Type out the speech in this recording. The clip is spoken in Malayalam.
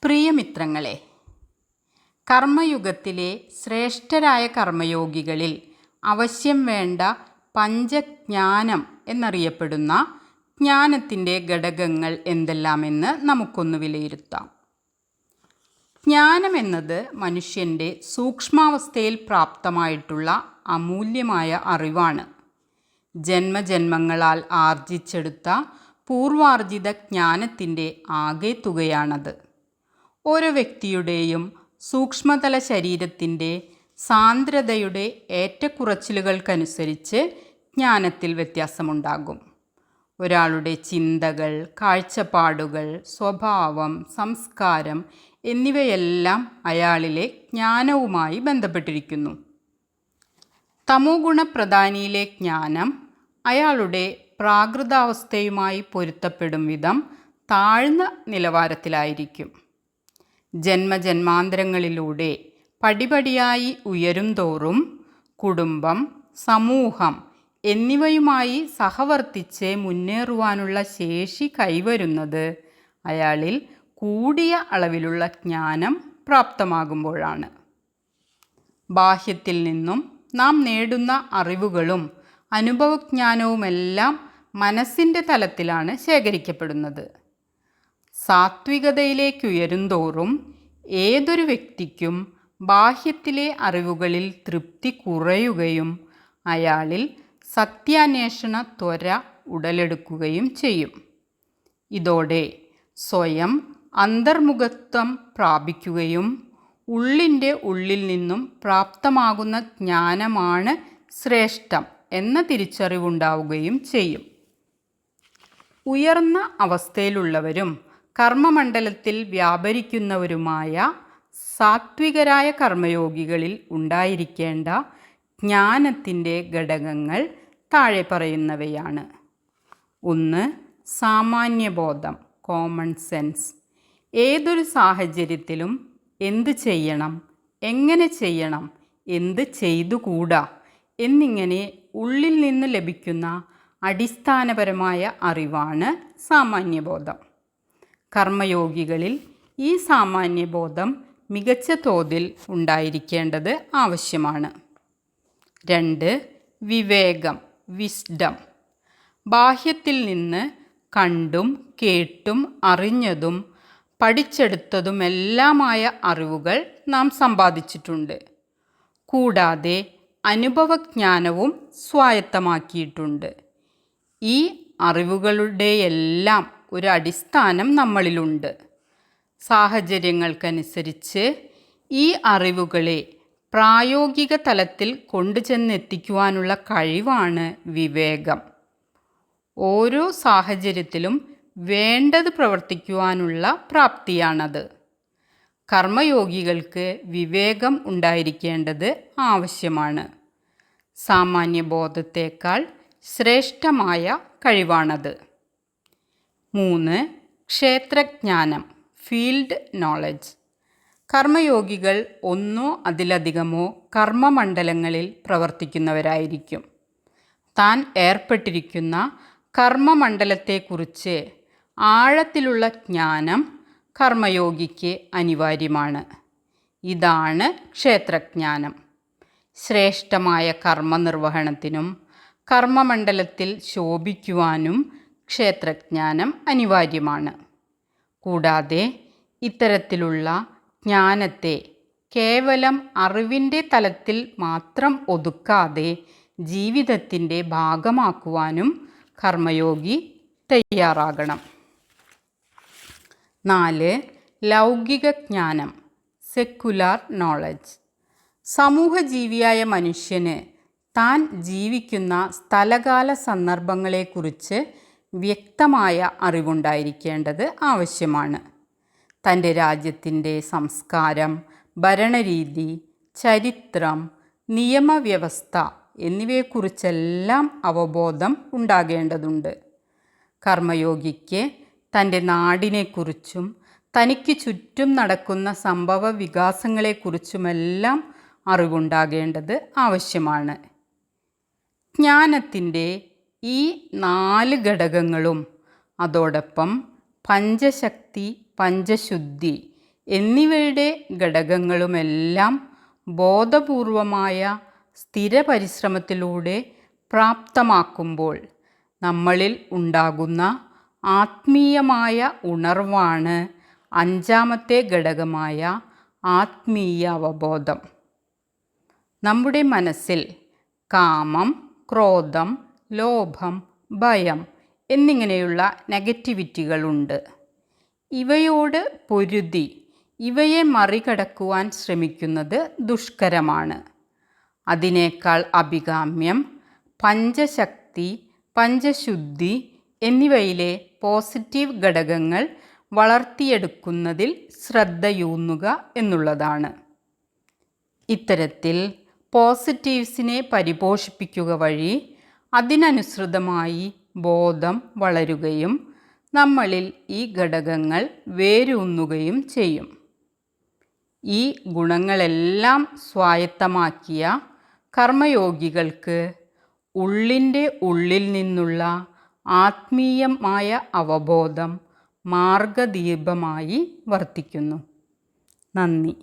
പ്രിയമിത്രങ്ങളെ, കർമ്മയുഗത്തിലെ ശ്രേഷ്ഠരായ കർമ്മയോഗികളിൽ അവശ്യം വേണ്ട പഞ്ചജ്ഞാനം എന്നറിയപ്പെടുന്ന ജ്ഞാനത്തിൻ്റെ ഘടകങ്ങൾ എന്തെല്ലാമെന്ന് നമുക്കൊന്ന് വിലയിരുത്താം. ജ്ഞാനം എന്നത് മനുഷ്യൻ്റെ സൂക്ഷ്മാവസ്ഥയിൽ പ്രാപ്തമായിട്ടുള്ള അമൂല്യമായ അറിവാണ്. ജന്മജന്മങ്ങളാൽ ആർജിച്ചെടുത്ത പൂർവാർജിത ജ്ഞാനത്തിൻ്റെ ആകെ തുകയാണത്. ഓരോ വ്യക്തിയുടെയും സൂക്ഷ്മതല ശരീരത്തിൻ്റെ സാന്ദ്രതയുടെ ഏറ്റക്കുറച്ചിലുകൾക്കനുസരിച്ച് ജ്ഞാനത്തിൽ വ്യത്യാസമുണ്ടാകും. ഒരാളുടെ ചിന്തകൾ, കാഴ്ചപ്പാടുകൾ, സ്വഭാവം, സംസ്കാരം എന്നിവയെല്ലാം അയാളിലെ ജ്ഞാനവുമായി ബന്ധപ്പെട്ടിരിക്കുന്നു. തമോ ഗുണപ്രധാനിയിലെ ജ്ഞാനം അയാളുടെ പ്രാകൃതാവസ്ഥയുമായി പൊരുത്തപ്പെടും വിധം താഴ്ന്ന നിലവാരത്തിലായിരിക്കും. ജന്മജന്മാന്തരങ്ങളിലൂടെ പടിപടിയായി ഉയരും തോറും കുടുംബം, സമൂഹം എന്നിവയുമായി സഹവർത്തിച്ച് മുന്നേറുവാനുള്ള ശേഷി കൈവരുന്നത് അയാളിൽ കൂടിയ അളവിലുള്ള ജ്ഞാനം പ്രാപ്തമാകുമ്പോഴാണ്. ബാഹ്യത്തിൽ നിന്നും നാം നേടുന്ന അറിവുകളും അനുഭവജ്ഞാനവുമെല്ലാം മനസ്സിൻ്റെ തലത്തിലാണ് ശേഖരിക്കപ്പെടുന്നത്. സാത്വികതയിലേക്കുയരുന്തോറും ഏതൊരു വ്യക്തിക്കും ബാഹ്യത്തിലെ അറിവുകളിൽ തൃപ്തി കുറയുകയും അയാളിൽ സത്യാന്വേഷണ ത്വര ഉടലെടുക്കുകയും ചെയ്യും. ഇതോടെ സ്വയം അന്തർമുഖത്വം പ്രാപിക്കുകയും ഉള്ളിൻ്റെ ഉള്ളിൽ നിന്നും പ്രാപ്തമാകുന്ന ജ്ഞാനമാണ് ശ്രേഷ്ഠം എന്ന തിരിച്ചറിവുണ്ടാവുകയും ചെയ്യും. ഉയർന്ന അവസ്ഥയിലുള്ളവരും കർമ്മമണ്ഡലത്തിൽ വ്യാപരിക്കുന്നവരുമായ സാത്വികരായ കർമ്മയോഗികളിൽ ഉണ്ടായിരിക്കേണ്ട ജ്ഞാനത്തിൻ്റെ ഘടകങ്ങൾ താഴെ പറയുന്നവയാണ്. 1. സാമാന്യബോധം, കോമൺ സെൻസ്. ഏതൊരു സാഹചര്യത്തിലും എന്ത് ചെയ്യണം, എങ്ങനെ ചെയ്യണം, എന്ത് ചെയ്തുകൂടാ എന്നിങ്ങനെ ഉള്ളിൽ നിന്ന് ലഭിക്കുന്ന അടിസ്ഥാനപരമായ അറിവാണ് സാമാന്യബോധം. കർമ്മയോഗികളിൽ ഈ സാമാന്യബോധം മികച്ച തോതിൽ ഉണ്ടായിരിക്കേണ്ടത് ആവശ്യമാണ്. 2. വിവേകം, വിസ്ഡം. ബാഹ്യത്തിൽ നിന്ന് കണ്ടും കേട്ടും അറിഞ്ഞതും പഠിച്ചെടുത്തതുമെല്ലാമായ അറിവുകൾ നാം സമ്പാദിച്ചിട്ടുണ്ട്. കൂടാതെ അനുഭവജ്ഞാനവും സ്വായത്തമാക്കിയിട്ടുണ്ട്. ഈ അറിവുകളുടെയെല്ലാം ഒരു അടിസ്ഥാനം നമ്മളിലുണ്ട്. സാഹചര്യങ്ങൾക്കനുസരിച്ച് ഈ അറിവുകളെ പ്രായോഗിക തലത്തിൽ കൊണ്ടുചെന്നെത്തിക്കുവാനുള്ള കഴിവാണ് വിവേകം. ഓരോ സാഹചര്യത്തിലും വേണ്ടത് പ്രവർത്തിക്കുവാനുള്ള പ്രാപ്തിയാണത്. കർമ്മയോഗികൾക്ക് വിവേകം ഉണ്ടായിരിക്കേണ്ടത് ആവശ്യമാണ്. സാമാന്യബോധത്തേക്കാൾ ശ്രേഷ്ഠമായ കഴിവാണത്. 3. ക്ഷേത്രജ്ഞാനം, ഫീൽഡ് നോളജ്. കർമ്മയോഗികൾ ഒന്നോ അതിലധികമോ കർമ്മമണ്ഡലങ്ങളിൽ പ്രവർത്തിക്കുന്നവരായിരിക്കും. താൻ ഏർപ്പെട്ടിരിക്കുന്ന കർമ്മമണ്ഡലത്തെക്കുറിച്ച് ആഴത്തിലുള്ള ജ്ഞാനം കർമ്മയോഗിക്ക് അനിവാര്യമാണ്. ഇതാണ് ക്ഷേത്രജ്ഞാനം. ശ്രേഷ്ഠമായ കർമ്മനിർവഹണത്തിനും കർമ്മമണ്ഡലത്തിൽ ശോഭിക്കുവാനും ക്ഷേത്രജ്ഞാനം അനിവാര്യമാണ്. കൂടാതെ ഇത്തരത്തിലുള്ള ജ്ഞാനത്തെ കേവലം അറിവിൻ്റെ തലത്തിൽ മാത്രം ഒതുക്കാതെ ജീവിതത്തിൻ്റെ ഭാഗമാക്കുവാനും കർമ്മയോഗി തയ്യാറാകണം. 4. ലൗകിക ജ്ഞാനം, സെക്കുലാർ നോളജ്. സമൂഹജീവിയായ മനുഷ്യന് താൻ ജീവിക്കുന്ന സ്ഥലകാല സന്ദർഭങ്ങളെക്കുറിച്ച് വ്യക്തമായ അറിവുണ്ടായിരിക്കേണ്ടത് ആവശ്യമാണ്. തൻ്റെ രാജ്യത്തിൻ്റെ സംസ്കാരം, ഭരണരീതി, ചരിത്രം, നിയമവ്യവസ്ഥ എന്നിവയെക്കുറിച്ചെല്ലാം അവബോധം ഉണ്ടാകേണ്ടതുണ്ട്. കർമ്മയോഗിക്ക് തൻ്റെ നാടിനെക്കുറിച്ചും തനിക്ക് ചുറ്റും നടക്കുന്ന സംഭവ വികാസങ്ങളെക്കുറിച്ചുമെല്ലാം അറിവുണ്ടാകേണ്ടത് ആവശ്യമാണ്. ജ്ഞാനത്തിൻ്റെ ഈ 4 ഘടകങ്ങളും അതോടൊപ്പം പഞ്ചശക്തി, പഞ്ചശുദ്ധി എന്നിവയുടെ ഘടകങ്ങളുമെല്ലാം ബോധപൂർവമായ സ്ഥിരപരിശ്രമത്തിലൂടെ പ്രാപ്തമാക്കുമ്പോൾ നമ്മളിൽ ഉണ്ടാകുന്ന ആത്മീയമായ ഉണർവാണ് അഞ്ചാമത്തെ ഘടകമായ ആത്മീയ അവബോധം. നമ്മുടെ മനസ്സിൽ കാമം, ക്രോധം, ലോഭം, ഭയം എന്നിങ്ങനെയുള്ള നെഗറ്റിവിറ്റികളുണ്ട്. ഇവയോട് പൊരുതി ഇവയെ മറികടക്കുവാൻ ശ്രമിക്കുന്നത് ദുഷ്കരമാണ്. അതിനേക്കാൾ അഭികാമ്യം പഞ്ചശക്തി, പഞ്ചശുദ്ധി എന്നിവയിലെ പോസിറ്റീവ് ഘടകങ്ങൾ വളർത്തിയെടുക്കുന്നതിൽ ശ്രദ്ധയൂന്നുക എന്നുള്ളതാണ്. ഇത്തരത്തിൽ പോസിറ്റീവ്സിനെ പരിപോഷിപ്പിക്കുക വഴി അതിനനുസൃതമായി ബോധം വളരുകയും നമ്മളിൽ ഈ ഘടകങ്ങൾ വേരൂന്നുകയും ചെയ്യും. ഈ ഗുണങ്ങളെല്ലാം സ്വായത്തമാക്കിയ കർമ്മയോഗികൾക്ക് ഉള്ളിൻ്റെ ഉള്ളിൽ നിന്നുള്ള ആത്മീയമായ അവബോധം മാർഗദീപമായി വർത്തിക്കുന്നു. നന്ദി.